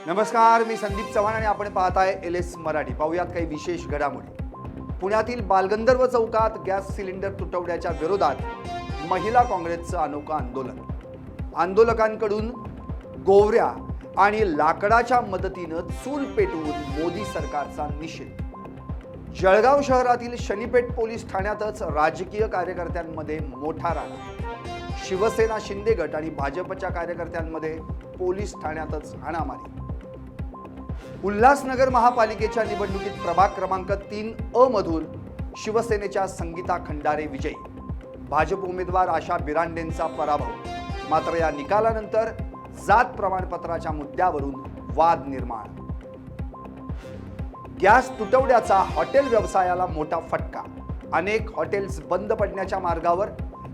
नमस्कार, मी संदीप चव्हाण आणि आपण पाहताय LS मराठी। पाहूयात काही विशेष घडामोडी। पुण्यातील बालगंधर्व चौकात गॅस सिलेंडर तुटवड्याच्या विरोधात महिला काँग्रेसचं अनोखं आंदोलन। आंदोलकांकडून गोवऱ्या आणि लाकडाच्या मदतीनं चूल पेटवून मोदी सरकारचा निषेध। जळगाव शहरातील शनीपेठ पोलीस ठाण्यातच राजकीय कार्यकर्त्यांमध्ये मोठा राडा। शिवसेना शिंदे गट आणि भाजपच्या कार्यकर्त्यांमध्ये पोलीस ठाण्यातच हाणामारी। उल्हासनगर महापालिकेच्या निवडणुकीत प्रभाग क्रमांक 3 मधून शिवसेनेच्या संगीता खंडारे विजयी। भाजप उमेदवार आशा बिरांडेंचा पराभव। मात्र या निकालानंतर जात प्रमाणपत्राच्या मुद्द्यावरून वाद निर्माण। गॅस तुटवड्याचा हॉटेल व्यवसायाला मोठा फटका। अनेक हॉटेल्स बंद पडण्याच्या मार्गावर।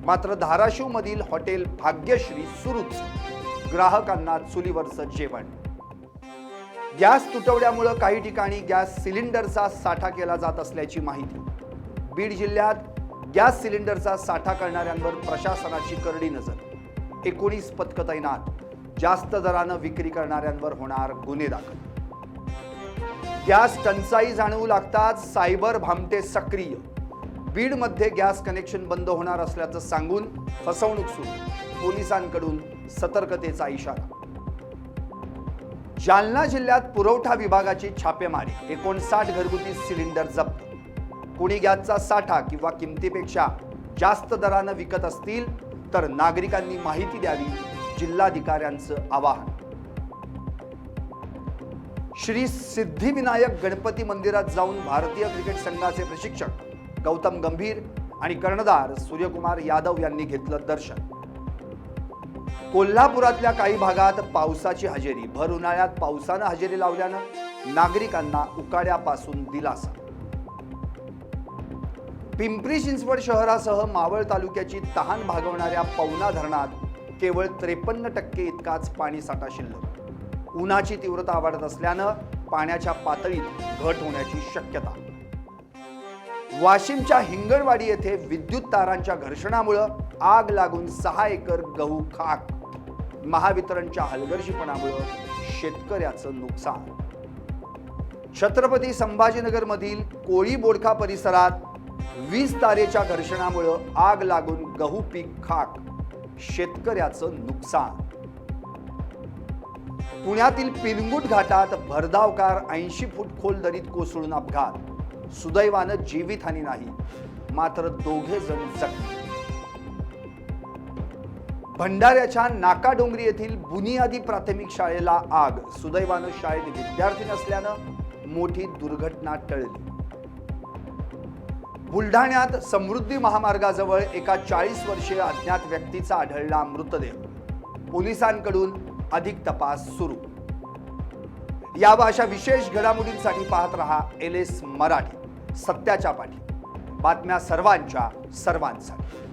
मात्र धाराशिव मधील हॉटेल भाग्यश्री सुरूच, ग्राहकांना चुलीवरचं जेवण। गॅस तुटवड्यामुळे काही ठिकाणी गॅस सिलेंडरचा साठा केला जात असल्याची माहिती। बीड जिल्ह्यात गॅस सिलेंडरचा साठा करणाऱ्यांवर प्रशासनाची करडी नजर। 19 पथकं तैनात। जास्त दरानं विक्री करणाऱ्यांवर होणार गुन्हे दाखल। गॅस टंचाई जाणवू लागताच सायबर भामटे सक्रिय। बीडमध्ये गॅस कनेक्शन बंद होणार असल्याचं सांगून फसवणूक सुरू। पोलिसांकडून सतर्कतेचा इशारा। जालना जिल्ह्यात पुरवठा विभागाची छापेमारी। 59 घरगुती सिलेंडर जप्त। कोणी गॅसचा साठा किंवा किमतीपेक्षा जास्त दरानं विकत असतील तर नागरिकांनी माहिती द्यावी, जिल्हाधिकाऱ्यांचं आवाहन। श्री सिद्धिविनायक गणपती मंदिरात जाऊन भारतीय क्रिकेट संघाचे प्रशिक्षक गौतम गंभीर आणि कर्णधार सूर्यकुमार यादव यांनी घेतलं दर्शन। कोल्हापुरातल्या काही भागात पावसाची हजेरी। भर उन्हाळ्यात पावसानं हजेरी लावल्यानं नागरिकांना उकाड्यापासून दिलासा। पिंपरी चिंचवड शहरासह मावळ तालुक्याची तहान भागवणाऱ्या पवना धरणात केवळ 53% इतकाच पाणीसाठा शिल्लक। उन्हाची तीव्रता वाढत असल्यानं पाण्याच्या पातळीत घट होण्याची शक्यता। वाशिमच्या हिंगणवाडी येथे विद्युत तारांच्या घर्षणामुळे आग लागून 6 एकर गहू खाक। महावितरणच्या हलगर्जीपणामुळे शेतकऱ्याचं नुकसान। छत्रपती संभाजीनगर मधील कोळी बोडखा परिसरात वीज तारेच्या घर्षणामुळे आग लागून गहू पीक खाक, शेतकऱ्याचं नुकसान। पुण्यातील पिनगुट घाटात भरधाव कार 80 फूट खोल दरीत कोसळून अपघात। सुदैवानं जीवितहानी नाही, मात्र 2 जण जखमी। भंडाऱ्याच्या नाकाडोंगरी येथील बुनियादी प्राथमिक शाळेला आग। सुदैवानं शाळेत विद्यार्थी नसल्यानं मोठी दुर्घटना टळली। बुलढाण्यात समृद्धी महामार्गाजवळ एका 40 वर्षीय अज्ञात व्यक्तीचा आढळला मृतदेह। पोलिसांकडून अधिक तपास सुरू। या अशा विशेष घडामोडींसाठी पाहत रहा LS मराठी, सत्याच्या पाठी। बातम्या सर्वांच्या सर्वांसाठी।